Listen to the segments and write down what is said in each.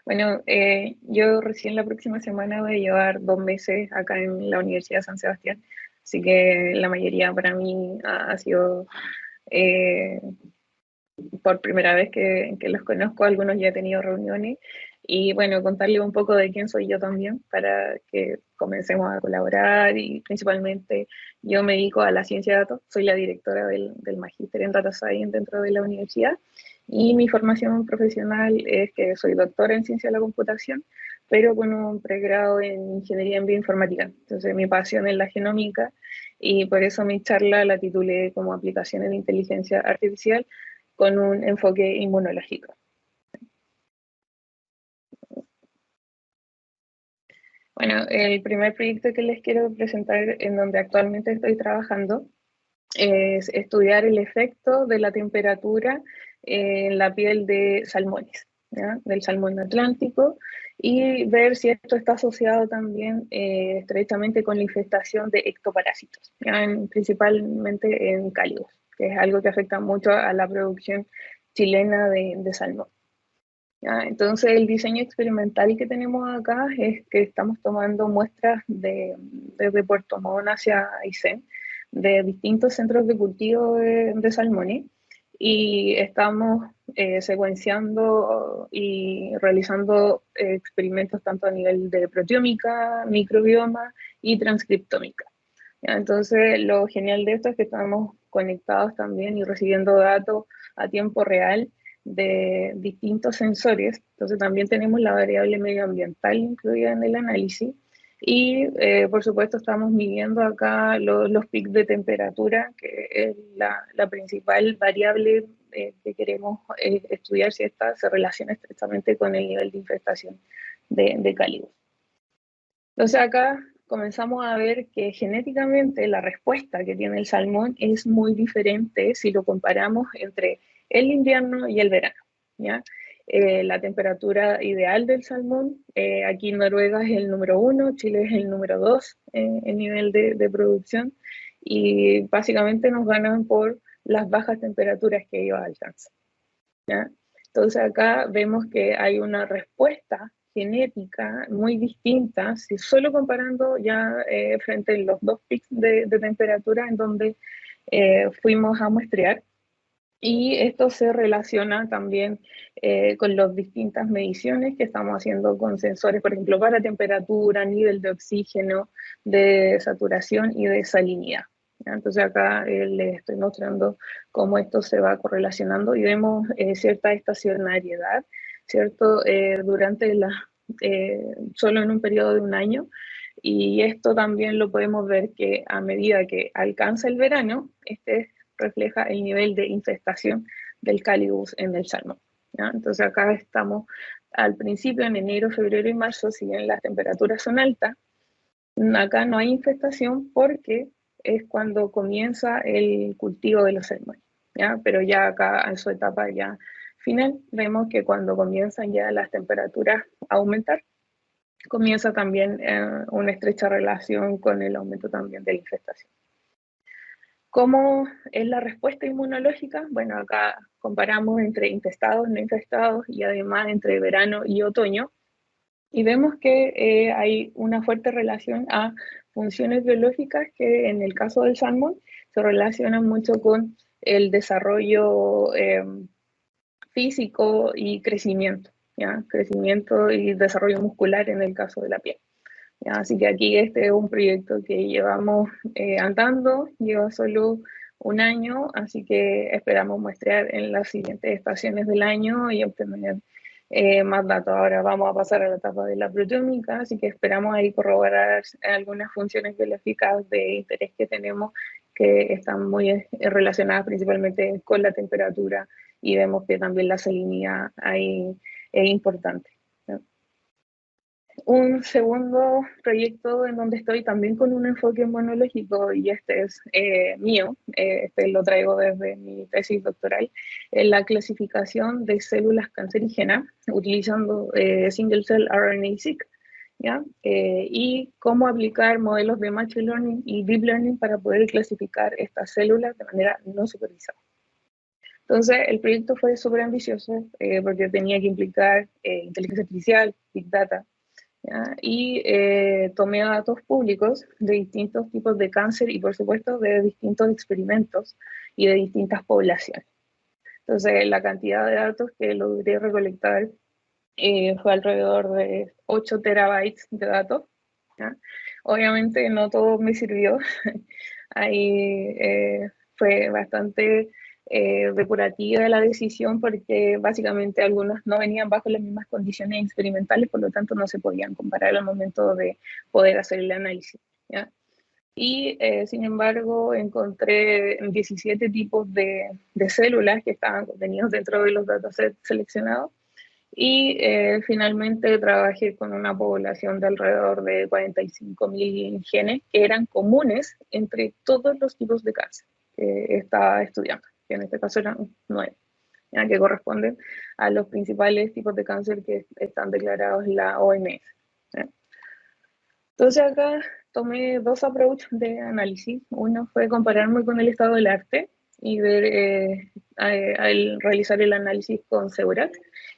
Bueno, yo recién la próxima semana voy a llevar 2 meses acá en la Universidad de San Sebastián, así que la mayoría para mí ha sido eh, por primera vez que los conozco, algunos ya he tenido reuniones, y bueno, contarles un poco de quién soy yo también para que comencemos a colaborar y principalmente yo me dedico a la ciencia de datos, soy la directora del Magíster en Data Science dentro de la universidad y mi formación profesional es que soy doctora en ciencia de la computación, pero con un pregrado en ingeniería en bioinformática. Entonces mi pasión es la genómica y por eso mi charla la titulé como aplicaciones de inteligencia artificial con un enfoque inmunológico. Bueno, el primer proyecto que les quiero presentar en donde actualmente estoy trabajando es estudiar el efecto de la temperatura en la piel de salmones, ¿ya? Del salmón atlántico, y ver si esto está asociado también estrechamente con la infestación de ectoparásitos, ¿ya? Principalmente en cálidos, que es algo que afecta mucho a la producción chilena de salmón. ¿Ya? Entonces, el diseño experimental que tenemos acá es que estamos tomando muestras desde Puerto Montt hacia Aysén, de distintos centros de cultivo de salmones, y estamos secuenciando y realizando experimentos tanto a nivel de proteómica, microbioma y transcriptómica. ¿Ya? Entonces, lo genial de esto es que estamos conectados también y recibiendo datos a tiempo real de distintos sensores. Entonces, también tenemos la variable medioambiental incluida en el análisis. Y, por supuesto, estamos midiendo acá los picos de temperatura, que es la principal variable que queremos estudiar si esta se relaciona estrechamente con el nivel de infestación de cálidos. Entonces acá comenzamos a ver que genéticamente la respuesta que tiene el salmón es muy diferente si lo comparamos entre el invierno y el verano, ¿ya? La temperatura ideal del salmón, aquí Noruega es el número 1, Chile es el número 2 en nivel de producción, y básicamente nos ganan por las bajas temperaturas que ellos alcanzan, ¿ya? Entonces acá vemos que hay una respuesta genética muy distinta, si solo comparando ya frente a los dos picos de temperatura en donde fuimos a muestrear. Y esto se relaciona también con las distintas mediciones que estamos haciendo con sensores, por ejemplo, para temperatura, nivel de oxígeno, de saturación y de salinidad. ¿Ya? Entonces acá les estoy mostrando cómo esto se va correlacionando y vemos cierta estacionariedad, ¿cierto? Solo en un periodo de un año. Y esto también lo podemos ver que a medida que alcanza el verano, este refleja el nivel de infestación del Calibus en el salmón, ¿ya? Entonces acá estamos al principio, en enero, febrero y marzo, si bien las temperaturas son altas, acá no hay infestación porque es cuando comienza el cultivo de los salmones, ¿ya? Pero ya acá en su etapa ya final vemos que cuando comienzan ya las temperaturas a aumentar, comienza también una estrecha relación con el aumento también de la infestación. ¿Cómo es la respuesta inmunológica? Bueno, acá comparamos entre infestados, no infestados y además entre verano y otoño, y vemos que hay una fuerte relación a funciones biológicas que en el caso del salmón se relacionan mucho con el desarrollo físico y crecimiento, ¿ya? Crecimiento y desarrollo muscular en el caso de la piel. ¿Ya? Así que aquí este es un proyecto que llevamos andando, lleva solo un año, así que esperamos muestrear en las siguientes estaciones del año y obtener más datos. Ahora vamos a pasar a la etapa de la proteómica, así que esperamos ahí corroborar algunas funciones biológicas de interés que tenemos que están muy relacionadas principalmente con la temperatura, y vemos que también la salinidad ahí es importante. Un segundo proyecto en donde estoy también con un enfoque inmunológico, y este es mío, este lo traigo desde mi tesis doctoral, en la clasificación de células cancerígenas utilizando single cell RNA-seq, ¿ya? Y cómo aplicar modelos de machine learning y deep learning para poder clasificar estas células de manera no supervisada. Entonces, el proyecto fue súper ambicioso porque tenía que implicar inteligencia artificial, Big Data, ¿ya? Y tomé datos públicos de distintos tipos de cáncer y, por supuesto, de distintos experimentos y de distintas poblaciones. Entonces, la cantidad de datos que logré recolectar fue alrededor de 8 terabytes de datos, ¿ya? Obviamente no todo me sirvió. Ahí fue bastante depurativa la decisión porque básicamente algunos no venían bajo las mismas condiciones experimentales, por lo tanto no se podían comparar al momento de poder hacer el análisis, ¿ya? Y sin embargo encontré 17 tipos de células que estaban contenidos dentro de los datasets seleccionados y finalmente trabajé con una población de alrededor de 45.000 genes que eran comunes entre todos los tipos de cáncer que estaba estudiando, que en este caso eran 9, ¿ya? Que corresponden a los principales tipos de cáncer que están declarados en la OMS, ¿ya? Entonces acá tomé dos approaches de análisis. Uno fue compararme con el estado del arte y ver, al realizar el análisis con Seurat,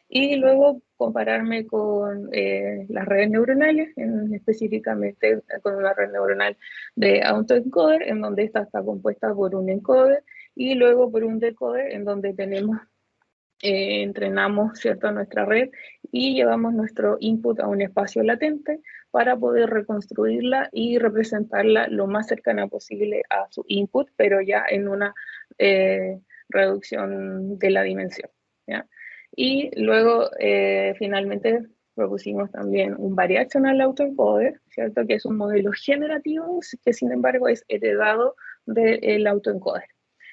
y luego compararme con las redes neuronales, específicamente con una red neuronal de autoencoder, en donde esta está compuesta por un encoder y luego por un decoder, en donde tenemos entrenamos, ¿cierto?, nuestra red y llevamos nuestro input a un espacio latente para poder reconstruirla y representarla lo más cercana posible a su input, pero ya en una reducción de la dimensión, ¿ya? Y luego, finalmente, propusimos también un Variational Autoencoder, ¿cierto?, que es un modelo generativo que, sin embargo, es heredado del autoencoder.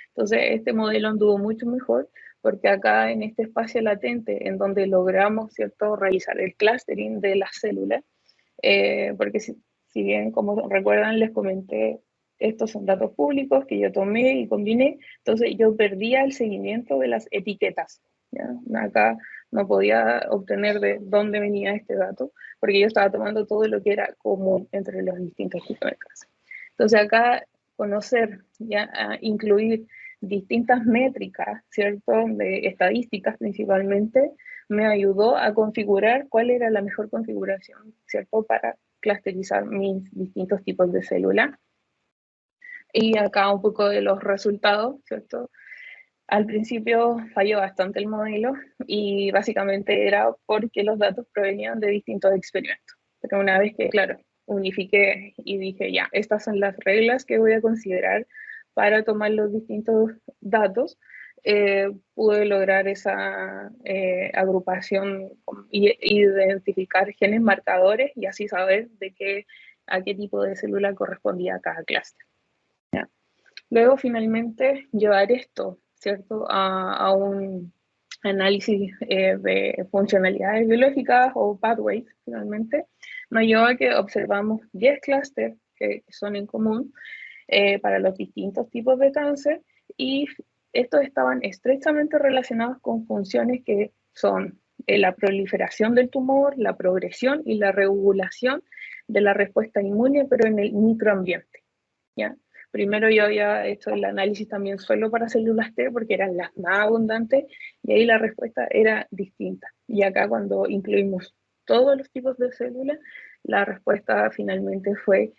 Entonces, este modelo anduvo mucho mejor porque acá en este espacio latente en donde logramos, ¿cierto?, realizar el clustering de las células, porque si bien, como recuerdan, les comenté, estos son datos públicos que yo tomé y combiné, entonces yo perdía el seguimiento de las etiquetas, ¿ya? Acá no podía obtener de dónde venía este dato, porque yo estaba tomando todo lo que era común entre los distintos tipos de casos. Entonces acá conocer, ya incluir distintas métricas, ¿cierto?, de estadísticas principalmente, me ayudó a configurar cuál era la mejor configuración, ¿cierto?, para clusterizar mis distintos tipos de células. Y acá un poco de los resultados, ¿cierto? Al principio falló bastante el modelo y básicamente era porque los datos provenían de distintos experimentos. Pero una vez que, claro, unifiqué y dije, ya, estas son las reglas que voy a considerar para tomar los distintos datos, pude lograr esa agrupación y identificar genes marcadores y así saber a qué tipo de célula correspondía cada clúster. Luego, finalmente, llevar esto, ¿cierto?, a un análisis de funcionalidades biológicas o pathways, finalmente, nos llevó a que observamos 10 clústeres que son en común para los distintos tipos de cáncer, y estos estaban estrechamente relacionados con funciones que son la proliferación del tumor, la progresión y la regulación de la respuesta inmune, pero en el microambiente, ¿ya? Primero yo había hecho el análisis también solo para células T porque eran las más abundantes y ahí la respuesta era distinta. Y acá cuando incluimos todos los tipos de células, la respuesta finalmente fue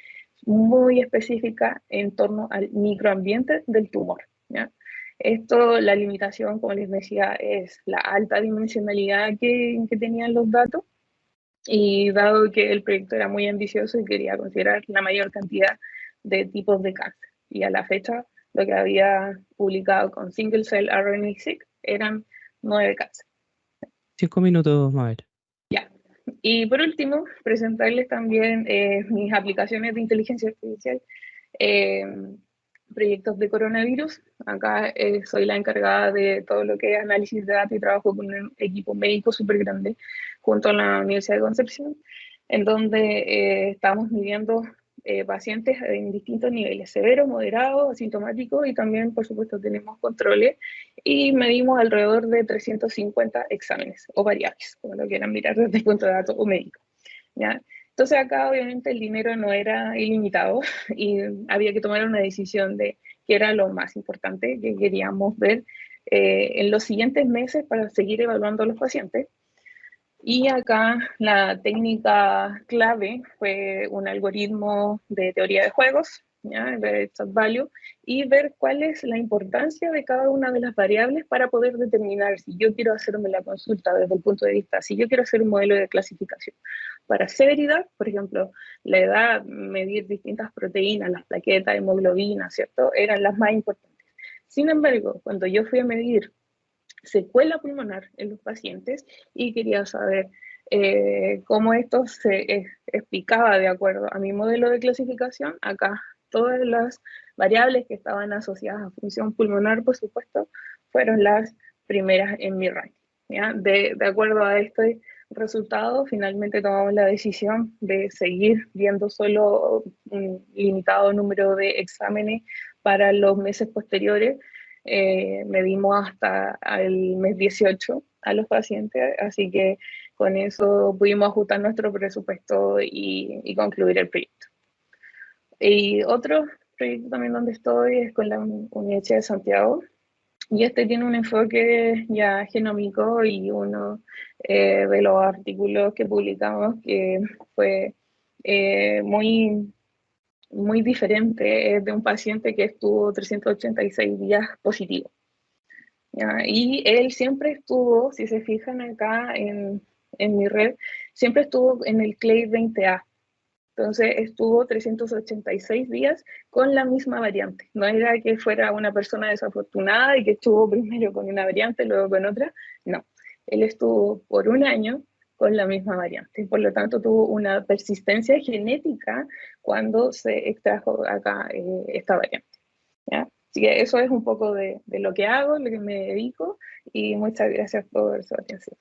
muy específica en torno al microambiente del tumor, ¿ya? Esto, la limitación, como les decía, es la alta dimensionalidad que tenían los datos, y dado que el proyecto era muy ambicioso y quería considerar la mayor cantidad de tipos de cáncer. Y a la fecha, lo que había publicado con Single Cell RNA-seq eran 9 cánceres. 5 minutos, Mabel. Ya. Y por último, presentarles también mis aplicaciones de inteligencia artificial, eh, proyectos de coronavirus. Acá soy la encargada de todo lo que es análisis de datos y trabajo con un equipo médico súper grande junto a la Universidad de Concepción, en donde estamos midiendo pacientes en distintos niveles, severo, moderado, asintomático, y también, por supuesto, tenemos controles y medimos alrededor de 350 exámenes o variables, como lo quieran mirar desde el punto de datos o médico, ¿ya? Entonces acá obviamente el dinero no era ilimitado y había que tomar una decisión de qué era lo más importante que queríamos ver en los siguientes meses para seguir evaluando a los pacientes. Y acá la técnica clave fue un algoritmo de teoría de juegos, ¿ya? De Chat Value, y ver cuál es la importancia de cada una de las variables para poder determinar si yo quiero hacerme la consulta desde el punto de vista, si yo quiero hacer un modelo de clasificación para severidad, por ejemplo, la edad, medir distintas proteínas, las plaquetas, hemoglobina, ¿cierto? Eran las más importantes. Sin embargo, cuando yo fui a medir secuela pulmonar en los pacientes y quería saber cómo esto se explicaba de acuerdo a mi modelo de clasificación. Acá todas las variables que estaban asociadas a función pulmonar, por supuesto, fueron las primeras en mi ranking. ¿Ya? De acuerdo a este resultado, finalmente tomamos la decisión de seguir viendo solo un limitado número de exámenes para los meses posteriores. Medimos hasta el mes 18 a los pacientes, así que con eso pudimos ajustar nuestro presupuesto y concluir el proyecto. Y otro proyecto también donde estoy es con la Universidad de Santiago, y este tiene un enfoque ya genómico, y uno de los artículos que publicamos que fue muy diferente, es de un paciente que estuvo 386 días positivo. ¿Ya? Y él siempre estuvo, si se fijan acá en mi red, siempre estuvo en el CLADE 20A. Entonces estuvo 386 días con la misma variante. No era que fuera una persona desafortunada y que estuvo primero con una variante, luego con otra. No, él estuvo por un año con la misma variante. Por lo tanto, tuvo una persistencia genética cuando se extrajo acá esta variante. ¿Ya? Así que eso es un poco de lo que hago, lo que me dedico, y muchas gracias por su atención.